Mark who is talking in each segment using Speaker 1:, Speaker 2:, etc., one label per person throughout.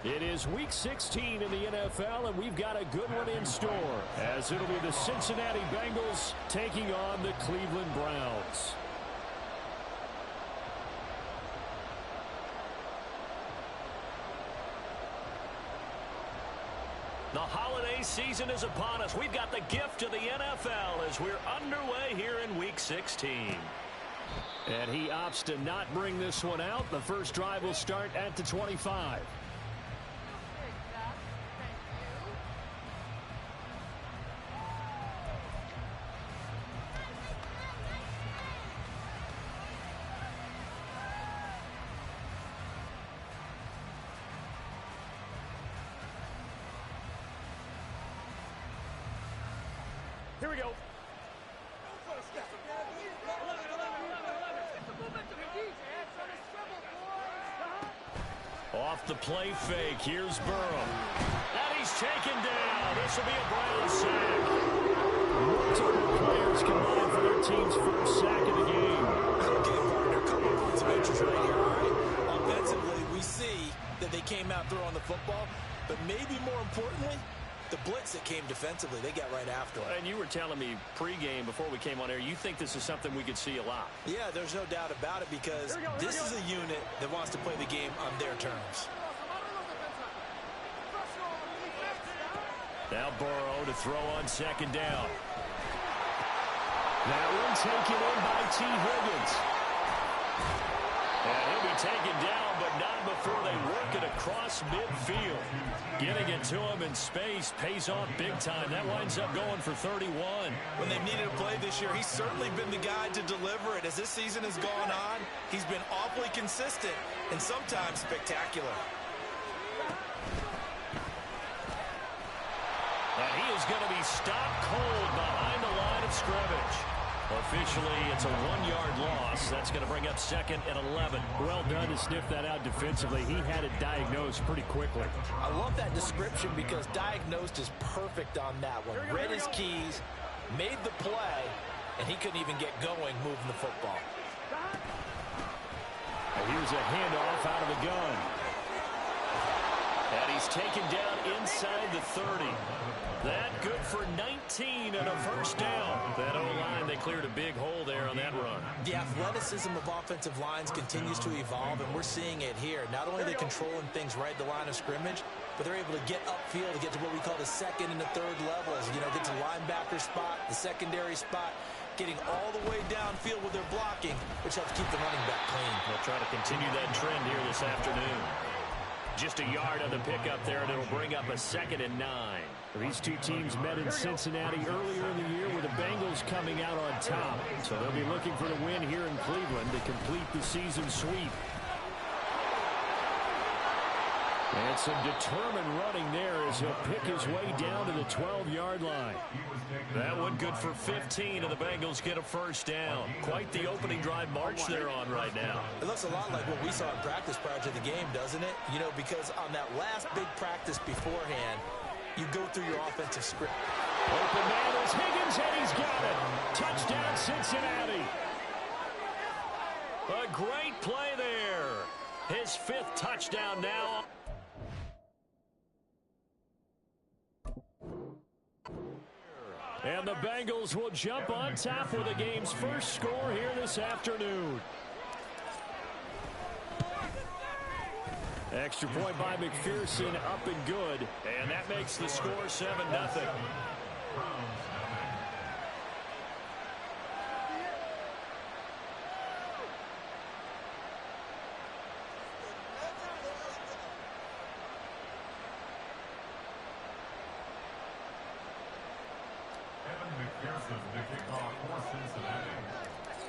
Speaker 1: It is Week 16 in the NFL, and we've got a good one in store, as it'll be the Cincinnati Bengals taking on the Cleveland Browns. The holiday season is upon us. We've got the gift of the NFL as we're underway here in Week 16. And he opts to not bring this one out. The first drive will start at the 25. Here we go. Off the play fake. Here's Burrow. And he's taken down. This will be a Brown sack. Multiple players combined for their team's first sack of the game.
Speaker 2: Okay, partner, a couple points of interest right here, all right? Offensively, we see that they came out throwing the football, but maybe more importantly, the blitz that came defensively, they got right after it.
Speaker 1: And you were telling me pregame before we came on air, you think this is something we could see a lot.
Speaker 2: Yeah, there's no doubt about it because this is a unit that wants to play the game on their terms.
Speaker 1: Now Burrow to throw on second down. That one taken in by T. Higgins. And he'll be taken down, but not before they work it across midfield. Getting it to him in space pays off big time. That winds up going for 31.
Speaker 2: When they've needed a play this year, he's certainly been the guy to deliver it. As this season has gone on, he's been awfully consistent and sometimes spectacular.
Speaker 1: And he is going to be stopped cold behind the line of scrimmage. Officially, it's a 1-yard loss. That's going to bring up second and 11. Well done to sniff that out defensively. He had it diagnosed pretty quickly.
Speaker 2: I love that description because diagnosed is perfect on that one. Read his keys, made the play, and he couldn't even get going moving the football.
Speaker 1: And here's a handoff out of the gun. And he's taken down inside the 30. That good for 19 and a first down. That O-line, they cleared a big hole there on that run.
Speaker 2: The athleticism of offensive lines continues to evolve, and we're seeing it here. Not only are they controlling things right at the line of scrimmage, but they're able to get upfield to get to what we call the second and the third levels. You know, get to the linebacker spot, the secondary spot, getting all the way downfield with their blocking, which helps keep the running back clean.
Speaker 1: They'll try to continue that trend here this afternoon. Just a yard on the pickup there, and it'll bring up a second and 9. These two teams met in Cincinnati earlier in the year with the Bengals coming out on top. So they'll be looking for the win here in Cleveland to complete the season sweep. And some determined running there as he'll pick his way down to the 12-yard line. That one good for 15, and the Bengals get a first down. Quite the opening drive march they're on right now.
Speaker 2: It looks a lot like what we saw in practice prior to the game, doesn't it? You know, because on that last big practice beforehand, you go through your offensive script.
Speaker 1: Open man is Higgins, and he's got it. Touchdown, Cincinnati. A great play there. His 5th touchdown now. And the Bengals will jump on top with the game's first score here this afternoon. Extra point by McPherson, up and good. And that makes the score 7-0.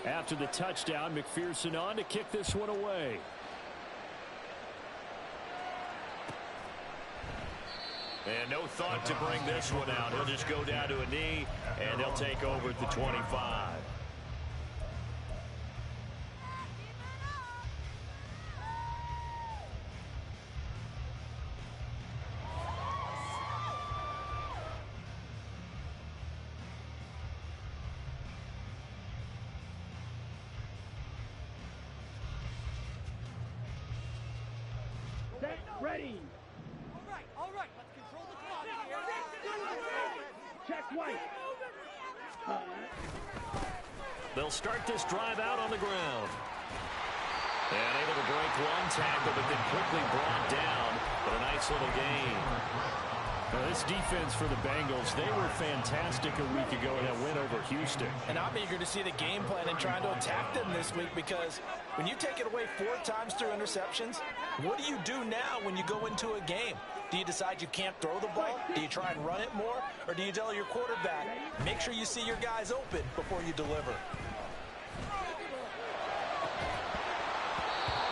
Speaker 1: After the touchdown, McPherson on to kick this one away. And no thought to bring this one out. He'll just go down to a knee, and they'll take over at the 25.
Speaker 3: Set, ready.
Speaker 1: They'll start this drive out on the ground. And able to break one tackle, but then quickly brought down. But a nice little gain. Now, this defense for the Bengals, they were fantastic a week ago in that win over Houston.
Speaker 2: And I'm eager to see the game plan and trying to attack them this week, because when you take it away 4 times through interceptions, what do you do now when you go into a game? Do you decide you can't throw the ball? Do you try and run it more? Or do you tell your quarterback, make sure you see your guys open before you deliver?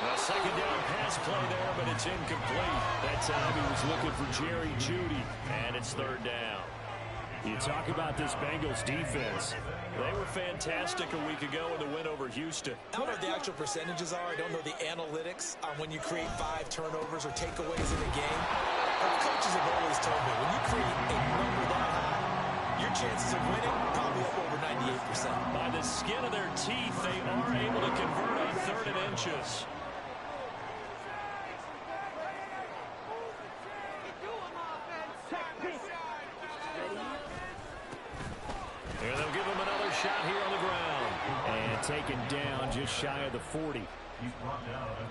Speaker 1: A second down pass play there, but it's incomplete. That time he was looking for Jerry Jeudy, and it's 3rd down. You talk about this Bengals defense. They were fantastic a week ago in the win over Houston.
Speaker 2: I don't know what the actual percentages are. I don't know the analytics on when you create 5 turnovers or takeaways in a game. But coaches have always told me, when you create a number that high, your chances of winning probably up over 98%.
Speaker 1: By the skin of their teeth, they are able to convert on 3rd and inches. And they'll give him another shot here on the ground. And taken down just shy of the 40.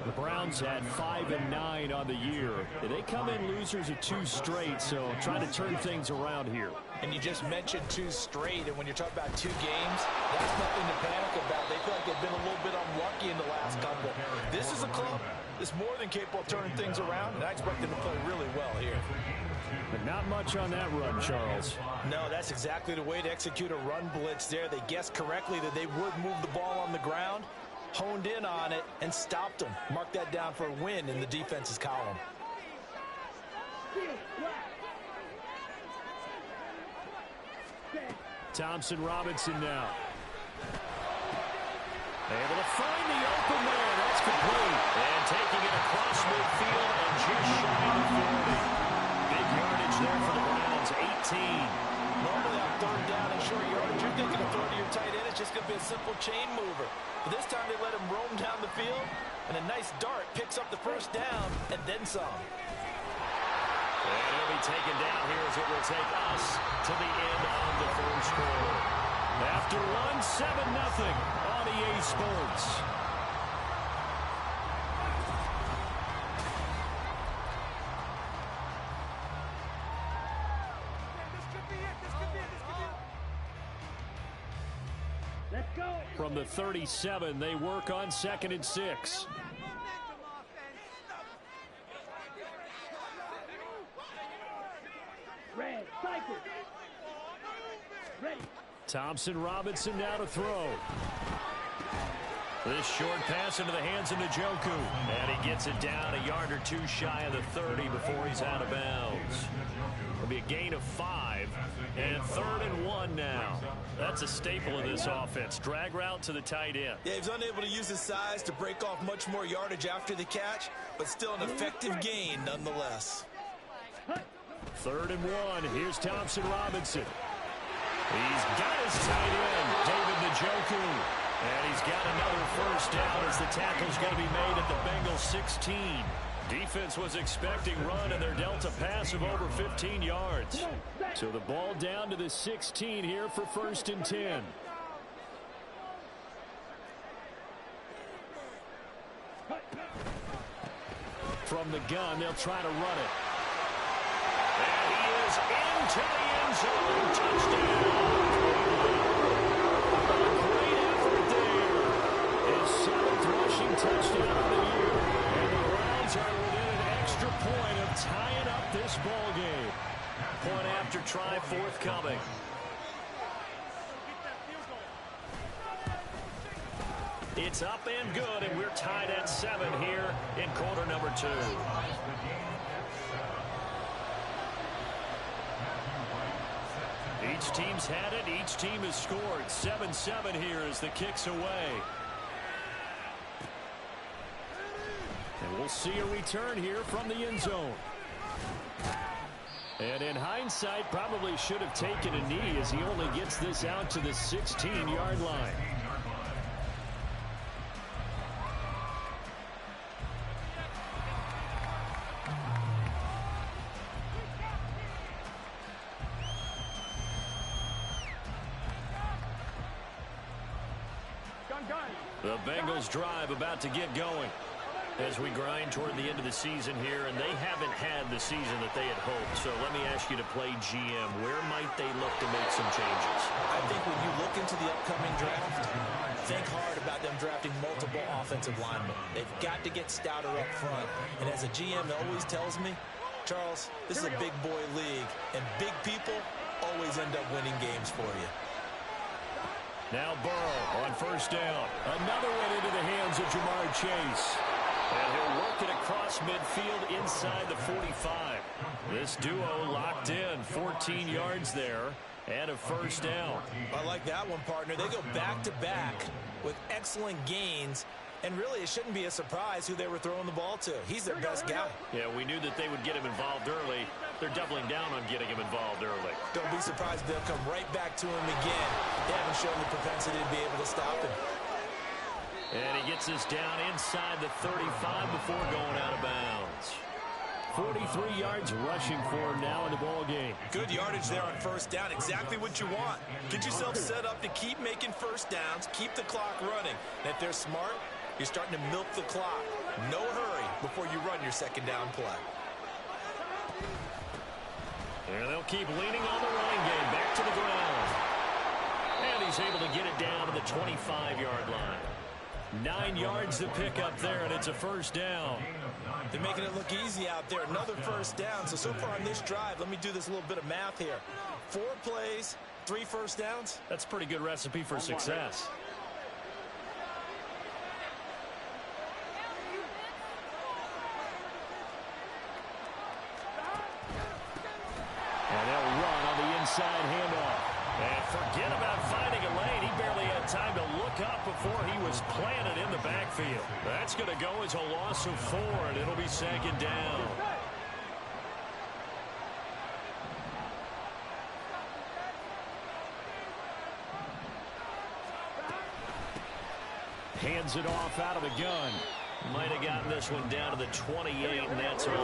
Speaker 1: The Browns had 5-9 on the year. They come in losers of 2 straight, so trying to turn things around here.
Speaker 2: And you just mentioned 2 straight, and when you're talking about 2 games, that's nothing to panic about. They feel like they've been a little bit unlucky in the last couple. This is a club that's more than capable of turning things around, and I expect them to play really well here.
Speaker 1: But not much on that run, Charles.
Speaker 2: No, that's exactly the way to execute a run blitz there. They guessed correctly that they would move the ball on the ground, honed in on it, and stopped them. Mark that down for a win in the defense's column.
Speaker 1: Thompson Robinson now. Able to find the open man. That's complete. And taking it across midfield and just shy of 40. Big yardage there for the Browns, 18.
Speaker 2: Normally on 3rd down and short yardage, you're thinking of throwing to your tight end. It's just going to be a simple chain mover. But this time they let him roam down the field, and a nice dart picks up the 1st down and then some.
Speaker 1: And he'll be taken down here as it will take us to the end of the 1st quarter. After one, 7-0 on EA Sports. From the 37, they work on 2nd and 6. Thompson Robinson now to throw. This short pass into the hands of Njoku. And he gets it down a yard or 2 shy of the 30 before he's out of bounds. It'll be a gain of 5. And 3rd and 1 now. That's a staple of this offense. Drag route to the tight end.
Speaker 2: Yeah, he's unable to use his size to break off much more yardage after the catch, but still an effective gain nonetheless.
Speaker 1: 3rd and 1. Here's Thompson Robinson. He's got his tight end, David Njoku. And he's got another 1st down as the tackle's going to be made at the Bengals 16. Defense was expecting run, and they're dealt a pass of over 15 yards. So the ball down to the 16 here for 1st and 10. From the gun, they'll try to run it. And he is into the end zone. Touchdown. Great effort there. His 7th rushing touchdown of the year. And the Browns are within an extra point of tying up this ball game. Point after try forthcoming. It's up and good, and we're tied at 7 here in quarter number 2. Each team's had it. Each team has scored. 7-7 here as the kick's away. And we'll see a return here from the end zone. And in hindsight, probably should have taken a knee as he only gets this out to the 16-yard line. The Bengals drive about to get going as we grind toward the end of the season here, and they haven't had the season that they had hoped. So let me ask you to play GM. Where might they look to make some changes?
Speaker 2: I think when you look into the upcoming draft, think hard about them drafting multiple offensive linemen. They've got to get stouter up front. And as a GM always tells me, Charles, this is a big boy league, and big people always end up winning games for you.
Speaker 1: Now Burrow on first down. Another one into the hands of Jamar Chase. And he'll work it across midfield inside the 45. This duo locked in. 14 yards there and a first down.
Speaker 2: I like that one, partner. They go back-to-back with excellent gains. And really, it shouldn't be a surprise who they were throwing the ball to. He's their best guy.
Speaker 1: Yeah, we knew that they would get him involved early. They're doubling down on getting him involved early.
Speaker 2: Don't be surprised if they'll come right back to him again. They haven't shown the propensity to be able to stop him.
Speaker 1: And he gets this down inside the 35 before going out of bounds. 43 yards rushing for him now in the ball game.
Speaker 2: Good yardage there on first down. Exactly what you want. Get yourself set up to keep making first downs, keep the clock running. And if they're smart, you're starting to milk the clock. No hurry before you run your second down play.
Speaker 1: And they'll keep leaning on the running game. Back to the ground. And he's able to get it down to the 25-yard line. 9 yards to pick up there, and it's a first down.
Speaker 2: They're making it look easy out there. Another first down. So far on this drive, let me do this little bit of math here. 4 plays, 3 first downs.
Speaker 1: That's a pretty good recipe for success. And they'll run on the inside handoff. And forget about finding a lane. He barely had time to look up before he was planted in the backfield. That's going to go as a loss of 4, and it'll be second down. Hands it off out of the gun. Might have gotten this one down to the 28, and that's all.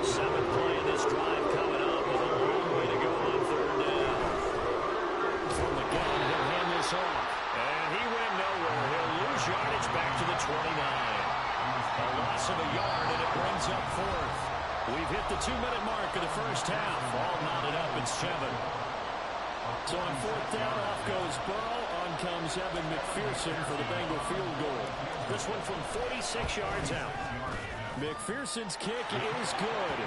Speaker 1: 7th play of this drive coming up with a long way to go on third down. From the gun, he'll hand this off. And he went nowhere. He'll lose yardage back to the 29. A loss of a yard, and it brings up 4th. We've hit the 2-minute mark of the first half. All knotted up at 7. So on 4th down, off goes Burrow. On comes Evan McPherson for the Bengal field goal. This one from 46 yards out. McPherson's kick is good.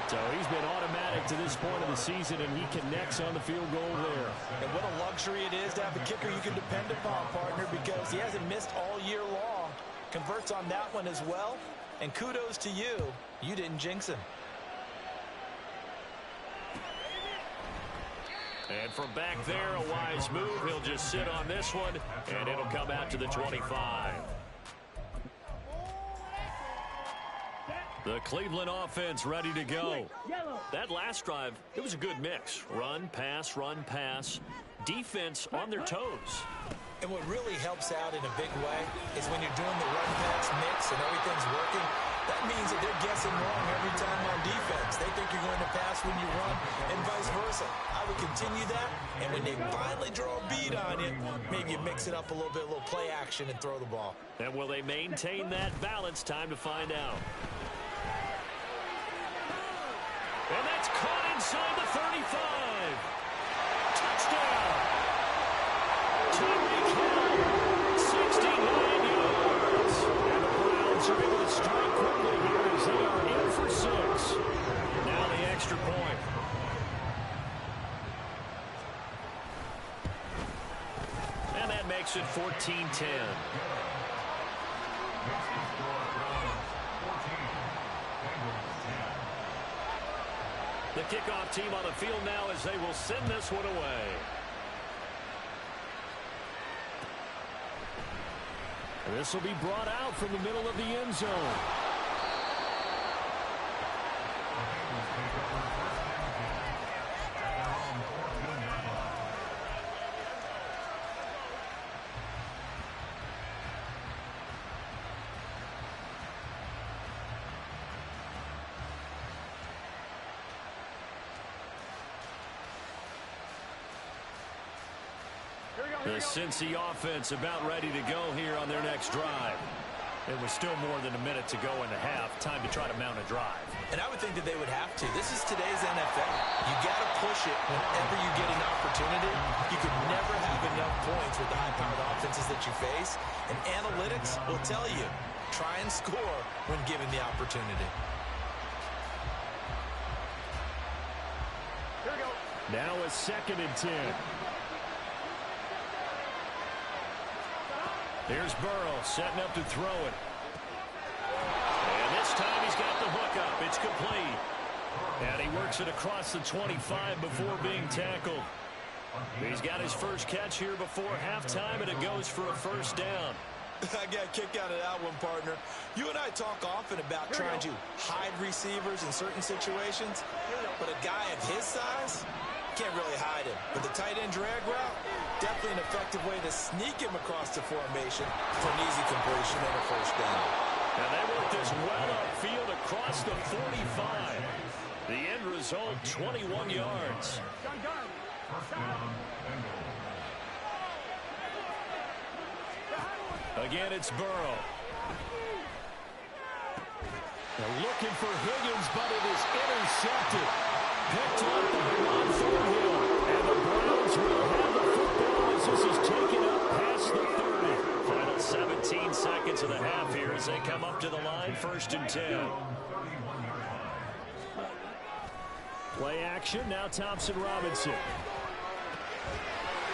Speaker 1: So he's been automatic to this point of the season, and he connects on the field goal there.
Speaker 2: And what a luxury it is to have a kicker you can depend upon, partner, because he hasn't missed all year long. Converts on that one as well. And kudos to you. You didn't jinx him.
Speaker 1: And from back there, a wise move. He'll just sit on this one, and it'll come out to the 25. The Cleveland offense ready to go. That last drive, it was a good mix. Run, pass. Defense on their toes.
Speaker 2: And what really helps out in a big way is when you're doing the run-pass mix and everything's working, that means that they're guessing wrong every time on defense. They think you're going to pass when you run and vice versa. I would continue that, and when they finally draw a bead on you, maybe you mix it up a little bit, a little play action, and throw the ball.
Speaker 1: And will they maintain that balance? Time to find out. And that's caught inside the 35. Touchdown. Tyreek Hill, 69 yards. And the Browns are able to strike quickly here as they are in for 6. Now the extra point. And that makes it 14-10. The kickoff team on the field now as they will send this one away. This will be brought out from the middle of the end zone.
Speaker 3: Here we go.
Speaker 1: The Cincy offense about ready to go here on their next drive. It was still more than a minute to go in the half. Time to try to mount a drive.
Speaker 2: And I would think that they would have to. This is today's NFL. You got to push it whenever you get an opportunity. You could never have enough points with the high-powered offenses that you face. And analytics will tell you, try and score when given the opportunity.
Speaker 1: Here we go. Now a 2nd and 10. Here's Burrow setting up to throw it. And this time he's got the hook up. It's complete. And he works it across the 25 before being tackled. He's got his first catch here before halftime, and it goes for a first down.
Speaker 2: I got a kick out of that one, partner. You and I talk often about trying to hide receivers in certain situations, but a guy of his size can't really hide him. With the tight end drag route, definitely an effective way to sneak him across the formation for an easy completion and a first down.
Speaker 1: And they work this well upfield across the 45. The end result, 21 yards. Again, it's Burrow. They're looking for Higgins, but it is intercepted. Picked up by Ron Thornhill. And the Browns will have the football as this is taken up past the 30. Final 17 seconds of the half here as they come up to the line, 1st and 10. Play action, now Thompson Robinson.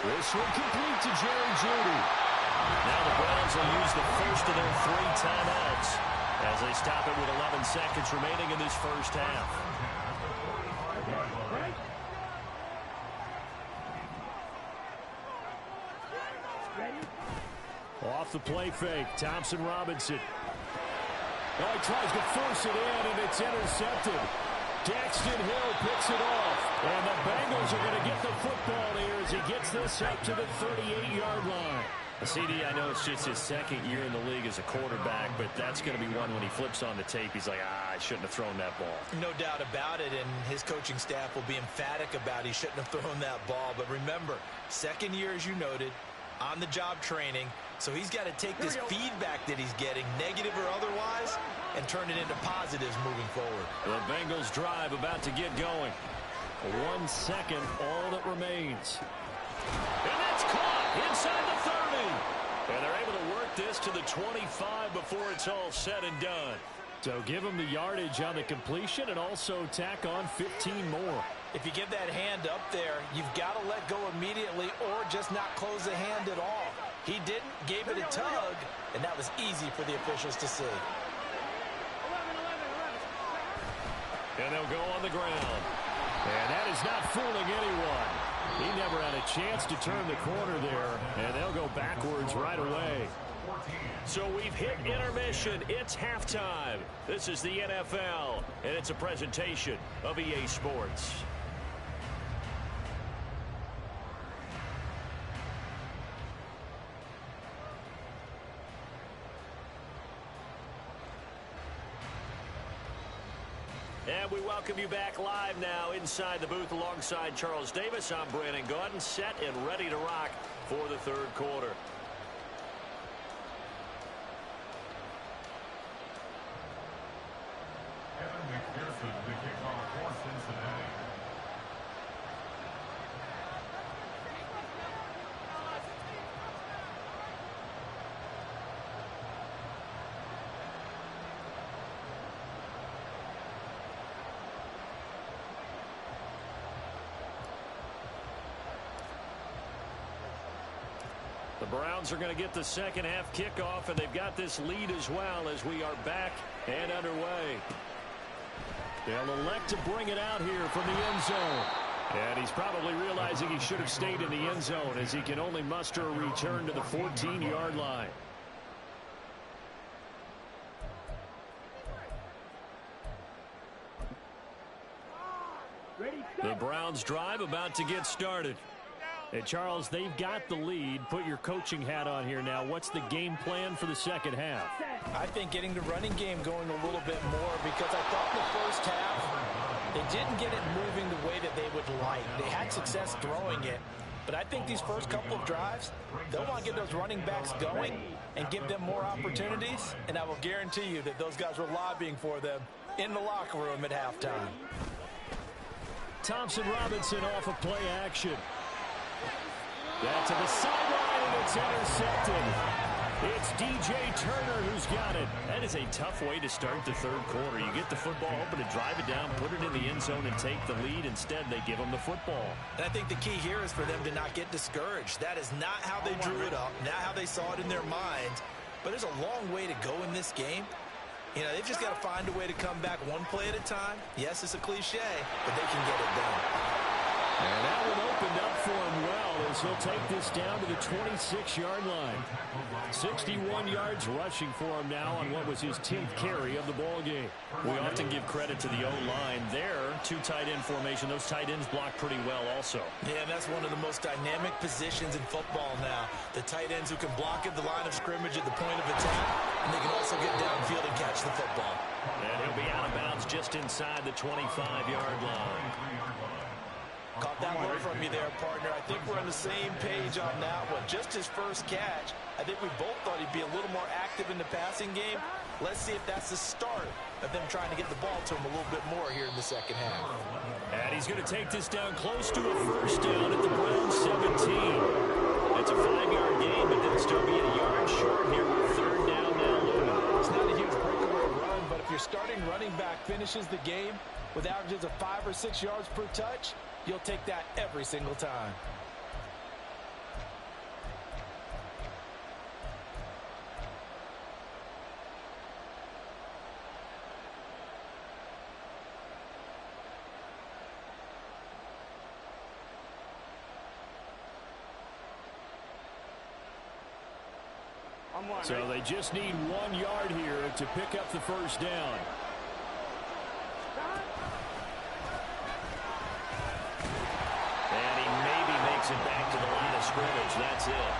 Speaker 1: This one complete to Jerry Jeudy. Now the Browns will use the first of their 3 timeouts as they stop it with 11 seconds remaining in this first half. Off the play fake, Thompson Robinson. Oh, he tries to force it in, and it's intercepted. Daxton Hill picks it off, and the Bengals are going to get the football here as he gets this up to the 38-yard line. CD, I know it's just his 2nd year in the league as a quarterback, but that's going to be one when he flips on the tape, he's like, I shouldn't have thrown that ball.
Speaker 2: No doubt about it, and his coaching staff will be emphatic about he shouldn't have thrown that ball. But remember, 2nd year, as you noted, on-the-job training, so he's got to take this feedback that he's getting, negative or otherwise, and turn it into positives moving forward.
Speaker 1: The Bengals drive about to get going. 1 second, all that remains. And that's caught inside the 30. And they're able to work this to the 25 before it's all said and done. So give him the yardage on the completion and also tack on 15 more.
Speaker 2: If you get that hand up there, you've got to let go immediately or just not close the hand at all. He didn't, gave it a tug, and that was easy for the officials to see.
Speaker 1: And they'll go on the ground. And that is not fooling anyone. He never had a chance to turn the corner there, and they'll go backwards right away. So we've hit intermission. It's halftime. This is the NFL, and it's a presentation of EA Sports. And we welcome you back live now inside the booth alongside Charles Davis. I'm Brandon Gaudin, set and ready to rock for the 3rd quarter.
Speaker 3: Kevin McPherson, the kickoff for Cincinnati.
Speaker 1: The Browns are going to get the 2nd half kickoff, and they've got this lead as well as we are back and underway. They'll elect to bring it out here from the end zone. And he's probably realizing he should have stayed in the end zone as he can only muster a return to the 14-yard line. The Browns drive about to get started. And Charles, they've got the lead. Put your coaching hat on here now. What's the game plan for the 2nd half?
Speaker 2: I think getting the running game going a little bit more, because I thought in the first half they didn't get it moving the way that they would like. They had success throwing it, But I think these first couple of drives, they'll want to get those running backs going and give them more opportunities. And I will guarantee you that those guys were lobbying for them in the locker room at halftime.
Speaker 1: Thompson Robinson off of play action. That's to the sideline, and it's intercepted. It's DJ Turner who's got it. That is a tough way to start the third quarter. You get the football, hoping to drive it down, put it in the end zone, and take the lead. Instead, they give them the football.
Speaker 2: And I think the key here is for them to not get discouraged. That is not how they drew it up, not how they saw it in their minds. But there's a long way to go in this game. You know, they've just got to find a way to come back one play at a time. Yes, it's a cliche, but they can get it done.
Speaker 1: And that one opened up for him well as he'll take this down to the 26-yard line. 61 yards rushing for him now on what was his 10th carry of the ball game. We often give credit to the O-line there. Two tight end formation. Those tight ends block pretty well also.
Speaker 2: Yeah, and that's one of the most dynamic positions in football now. The tight ends who can block at the line of scrimmage at the point of attack, and they can also get downfield and catch the football.
Speaker 1: And he'll be out of bounds just inside the 25-yard line.
Speaker 2: Caught that one from you there, partner. I think we're on the same page on that one. Just his first catch. I think we both thought he'd be a little more active in the passing game. Let's see if that's the start of them trying to get the ball to him a little bit more here in the second half.
Speaker 1: And he's going to take this down close to a first down at the Browns 17. It's a 5-yard gain, but they'll still be a yard short here with third down now.
Speaker 4: It's not a huge breakaway run, but if your starting running back finishes the game with averages of 5 or 6 yards per touch, you'll take that every single time.
Speaker 1: So they just need 1 yard here to pick up the first down. And he maybe makes it back to the line of scrimmage. That's it.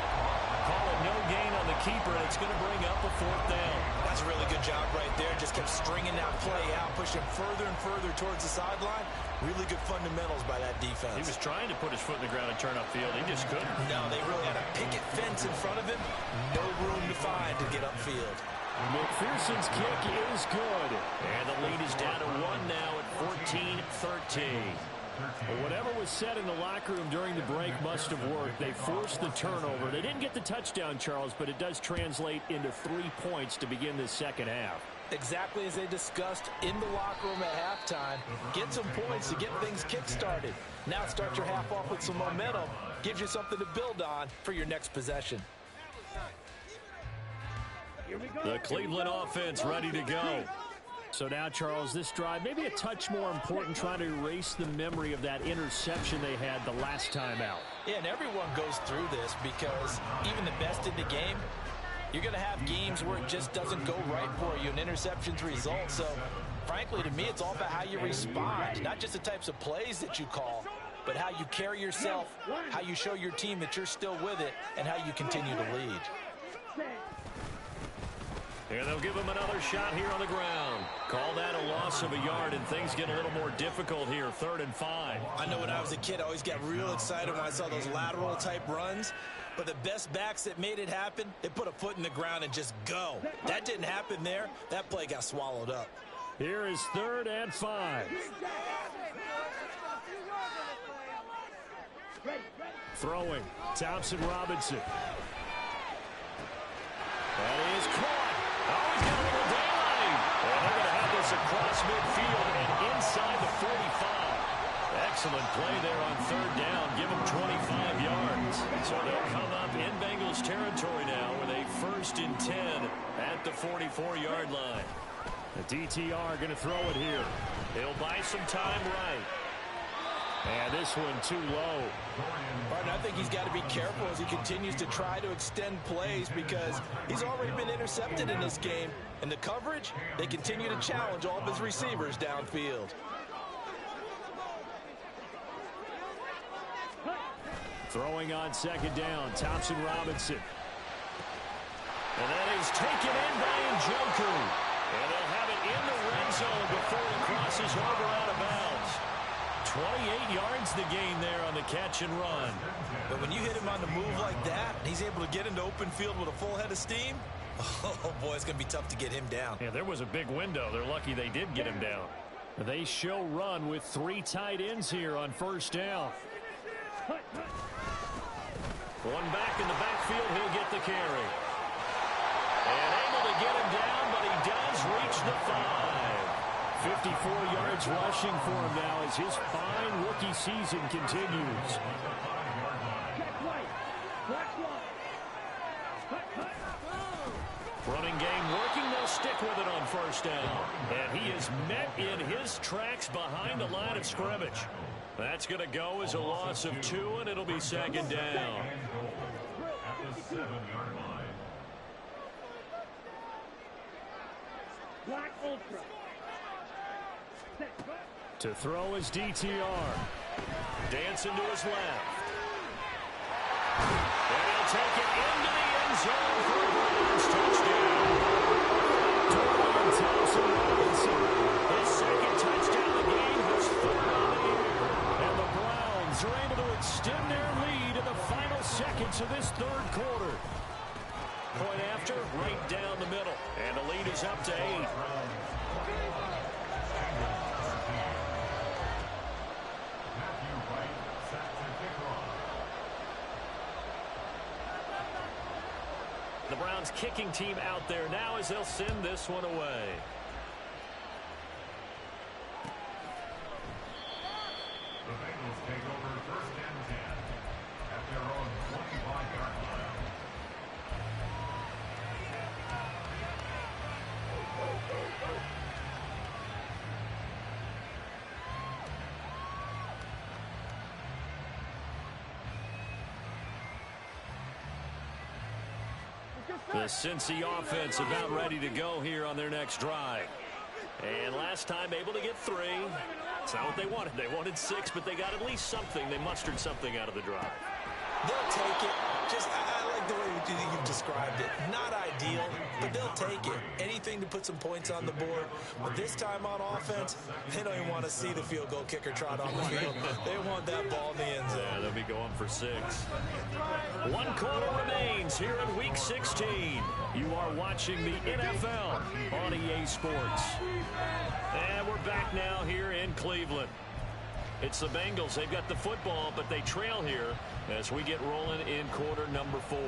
Speaker 1: Call it no gain on the keeper, and it's going to bring up a fourth down.
Speaker 2: That's a really good job right there. Just kept stringing that play out, pushing further and further towards the sideline. Really good fundamentals by that defense.
Speaker 1: He was trying to put his foot in the ground and turn upfield. He just couldn't.
Speaker 2: No, they really had a picket fence in front of him. No room to find to get upfield.
Speaker 1: McPherson's kick is good. And the lead is down to 1 now at 14-13. Well, whatever was said in the locker room during the break must have worked. They forced the turnover. They didn't get the touchdown, Charles, but it does translate into 3 points to begin this second half.
Speaker 4: Exactly as they discussed in the locker room at halftime. Get some points to get things kick-started. Now start your half off with some momentum. Gives you something to build on for your next possession.
Speaker 1: The Cleveland offense ready to go. So now, Charles, this drive maybe a touch more important, trying to erase the memory of that interception they had the last time out.
Speaker 2: Yeah, and everyone goes through this because even the best in the game, you're going to have games where it just doesn't go right for you, and interceptions result. So, frankly, to me, it's all about how you respond, not just the types of plays that you call, but how you carry yourself, how you show your team that you're still with it, and how you continue to lead.
Speaker 1: And they'll give him another shot here on the ground. Call that a loss of a yard, and things get a little more difficult here, 3rd and 5.
Speaker 2: I know when I was a kid, I always got real excited when I saw those lateral-type runs. But the best backs that made it happen, they put a foot in the ground and just go. That didn't happen there. That play got swallowed up.
Speaker 1: Here is 3rd and 5. Throwing, Thompson Robinson. That is caught. Oh, he's got a little daylight. And they're going to have this across midfield and inside the 45. Excellent play there on 3rd down. Give them 25 yards. So they'll come up in Bengals territory now with a 1st and 10 at the 44-yard line. The DTR going to throw it here. He'll buy some time right. And this one too low.
Speaker 4: Martin, I think he's got to be careful as he continues to try to extend plays because he's already been intercepted in this game. And the coverage, they continue to challenge all of his receivers downfield.
Speaker 1: Throwing on 2nd down, Thompson Robinson. And that is taken in by Njoku. And they'll have it in the red zone before it crosses over out of bounds. 28 8 yards to gain there on the catch and run.
Speaker 2: But when you hit him on the move like that, he's able to get into open field with a full head of steam. Oh, boy, it's going to be tough to get him down.
Speaker 1: Yeah, there was a big window. They're lucky they did get him down. They show run with 3 tight ends here on first down. One back in the backfield, he'll get the carry. And able to get him down, but he does reach the 5. 54 yards rushing for him now as his fine rookie season continues. Running game working, they'll stick with it on first down. And he is met in his tracks behind the line of scrimmage. That's going to go as a loss of 2, and it'll be second down.
Speaker 3: At the 7-yard line.
Speaker 5: Black Ultra.
Speaker 1: To throw his DTR. Dancing to his left. And he'll take it into the end zone for a Browns touchdown. Dorian Thompson-Robinson, his second touchdown of the game, his 3rd on the year. And the Browns are able to extend their lead in the final seconds of this 3rd quarter. Point after, right down the middle. And the lead is up to 8. The Browns kicking team out there now as they'll send this one away.
Speaker 3: The Bengals take over 1st and 10 at their own 25-yard line.
Speaker 1: The Cincy offense about ready to go here on their next drive. And last time able to get 3. It's not what they wanted. They wanted 6, but they got at least something. They mustered something out of the drive.
Speaker 2: They'll take it. I like the way you described it. Not ideal, but they'll take it. Anything to put some points on the board. But this time on offense, they don't even want to see the field goal kicker trot on the field. They want that ball in the end zone.
Speaker 1: Yeah, they'll be going for 6. 1 quarter remains here in Week 16. You are watching the NFL on EA Sports. And we're back now here in Cleveland. It's the Bengals. They've got the football, but they trail here as we get rolling in quarter number 4.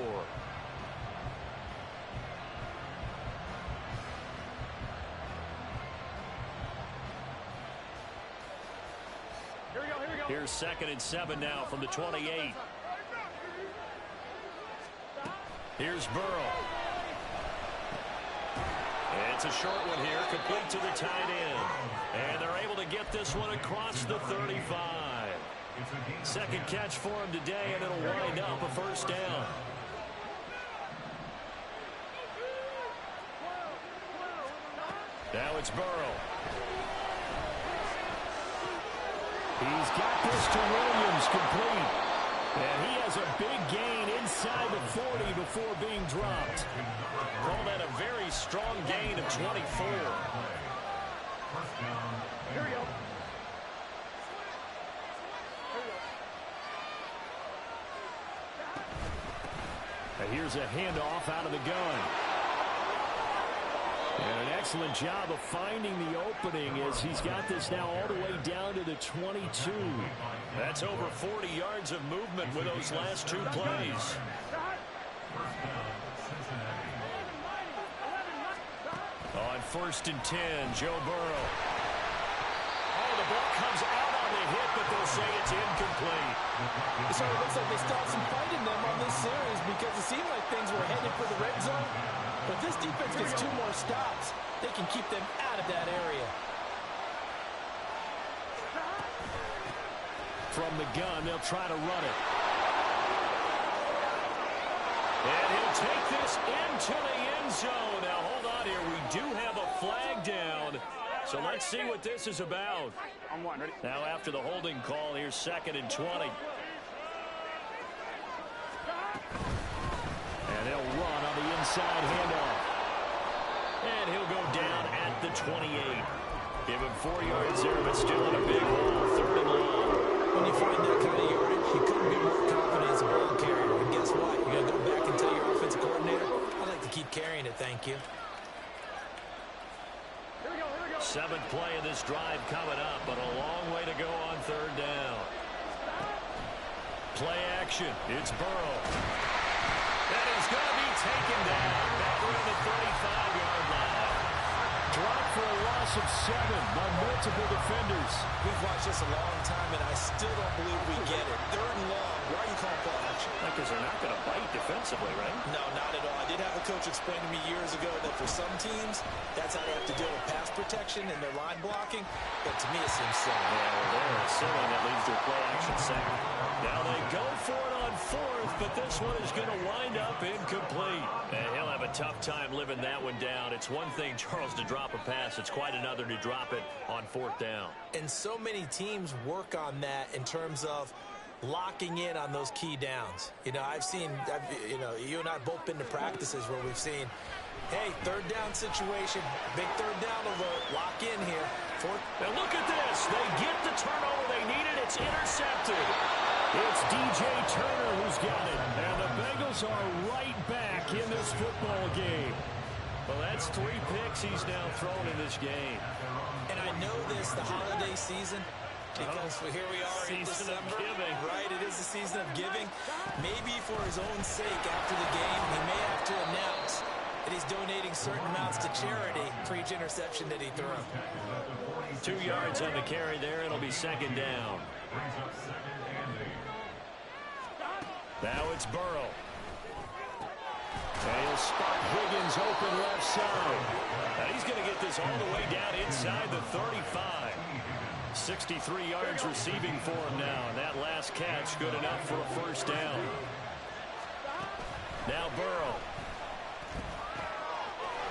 Speaker 1: Here's 2nd and 7 now from the 28. Here's Burrow. And it's a short one here, complete to the tight end. And they're able to get this one across the 35. 2nd catch for him today, and it'll wind up a 1st down. Now it's Burrow. He's got this to Williams, complete. And he has a big gain inside the 40 before being dropped. Call that a very strong gain of 24.
Speaker 5: Here we go.
Speaker 1: And here's a handoff out of the gun. And an excellent job of finding the opening as he's got this now all the way down to the 22. That's over 40 yards of movement with those last 2 plays. On 1st and 10, Joe Burrow. Oh, the ball comes out on the hit, but they'll say it's incomplete.
Speaker 4: So it looks like they stopped some fight in them on this series because it seemed like things were headed for the red zone. But this defense gets 2 more stops. They can keep them out of that area.
Speaker 1: From the gun, they'll try to run it. And he'll take this into the end zone. Now, hold on here. We do have a flag down. So let's see what this is about.
Speaker 5: On 1, ready?
Speaker 1: Now, after the holding call, here's 2nd and 20. And they'll run on the inside handoff. And he'll go down at the 28. Give him 4 yards there, but still in a big hole. 3rd and long. play of this drive coming up, but a long way to go on third down. Play action. It's Burrow. That is going to be taken down back around the 35-yard line. Dropped for a loss of 7 by multiple defenders.
Speaker 2: We've watched this a long time, and I still don't believe we get it. Third and long. Why are you calling play action?
Speaker 1: Because they're not going to bite defensively, right?
Speaker 2: No, not at all. I did have a coach explain to me years ago that for some teams, that's how they have to deal with pass protection and their line blocking. But to me, it seems silly.
Speaker 1: Yeah, well, they're silly. That leads to a play action second. Now they go for it on fourth, but this one is going to wind up incomplete. And he'll have a tough time living that one down. It's one thing, Charles, to drop a pass. It's quite another to drop it on fourth down.
Speaker 2: And so many teams work on that in terms of locking in on those key downs. You know, you and I both been to practices where we've seen, hey, third down situation, big third down alert, lock in here. Fourth.
Speaker 1: And look at this. They get the turnover they needed. It's intercepted. It's DJ Turner who's got it. And the Bengals are right back in this football game. Well, that's 3 picks he's now thrown in this game.
Speaker 2: And I know this, the holiday season, because here we are in
Speaker 1: Season
Speaker 2: December.
Speaker 1: of giving.
Speaker 2: Right, it is the season of giving. Maybe for his own sake after the game, he may have to announce that he's donating certain amounts to charity for each interception that he threw.
Speaker 1: 2 yards on the carry there. It'll be second down. Now it's Burrow. And he'll spot Higgins open left side. Now he's going to get this all the way down inside the 35. 63 yards receiving for him now. And that last catch good enough for a first down. Now Burrow.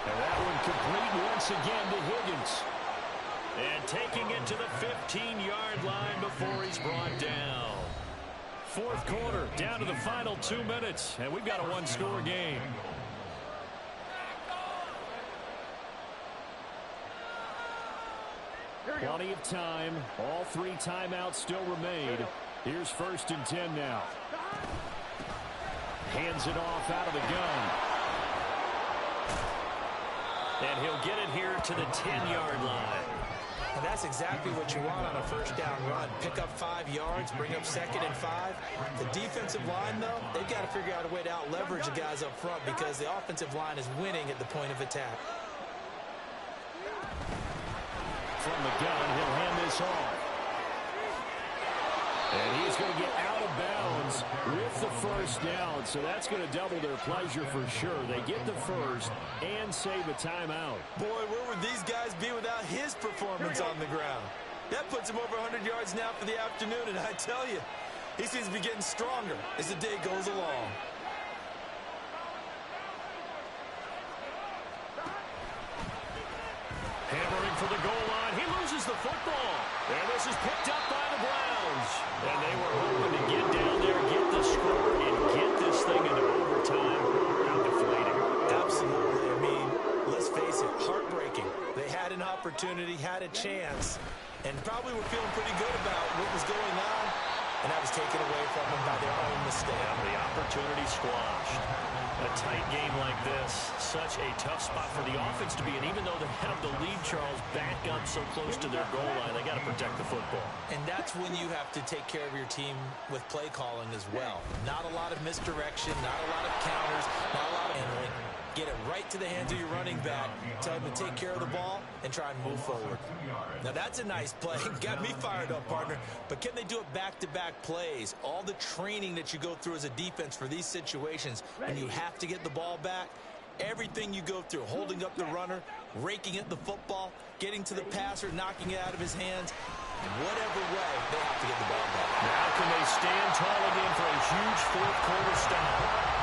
Speaker 1: And that one complete once again to Higgins. And taking it to the 15-yard line before he's brought down. Fourth quarter, down to the final 2 minutes, and we've got a one-score game. Plenty of time. All 3 timeouts still remain. Here's 1st and 10 now. Hands it off out of the gun. And he'll get it here to the 10-yard line.
Speaker 2: And that's exactly what you want on a first down run. Pick up 5 yards, bring up 2nd and 5. The defensive line, though, they've got to figure out a way to out-leverage the guys up front because the offensive line is winning at the point of attack.
Speaker 1: From the gun, he'll hand this off. And he's going to get out of bounds with the first down, so that's going to double their pleasure for sure. They get the first and save a timeout.
Speaker 2: Boy, where would these guys be without his performance on the ground? That puts him over 100 yards now for the afternoon, and I tell you, he seems to be getting stronger as the day goes along.
Speaker 1: Hammering for the goal line. He loses the football. And this is picked up by the Browns. And they were hoping to get down there, get the score, and get this thing into overtime without deflating.
Speaker 2: Absolutely. I mean, let's face it, heartbreaking. They had an opportunity, had a chance, and probably were feeling pretty good about what was going on, and that was taken away from them by their own mistake.
Speaker 1: Yeah, the opportunity squashed. A tight game like this, such a tough spot for the offense to be in. Even though they have the lead, Charles, back up so close to their goal line, they got to protect the football.
Speaker 2: And that's when you have to take care of your team with play calling as well. Not a lot of misdirection, not a lot of counters, not a lot of handling. Get it right to the hands of your running back. Tell him to take care of the ball and try and move forward. Now, that's a nice play. Got me fired up, partner. But can they do it back-to-back plays? All the training that you go through as a defense for these situations, when you have to get the ball back, everything you go through, holding up the runner, raking at the football, getting to the passer, knocking it out of his hands, whatever way, they have to get the ball back.
Speaker 1: Now can they stand tall again for a huge fourth quarter stop?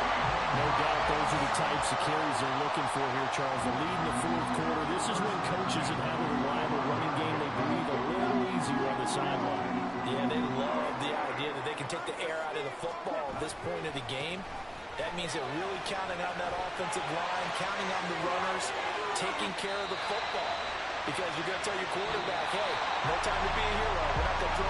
Speaker 1: No doubt those are the types of carries they're looking for here, Charles. The lead in the fourth quarter. This is when coaches that have a reliable running game, they breathe a little easier on the sideline.
Speaker 2: Yeah, they love the idea that they can take the air out of the football at this point of the game. That means they're really counting on that offensive line, counting on the runners, taking care of the football. Because you're going to tell your quarterback, hey, no time to be a hero. We're not going to throw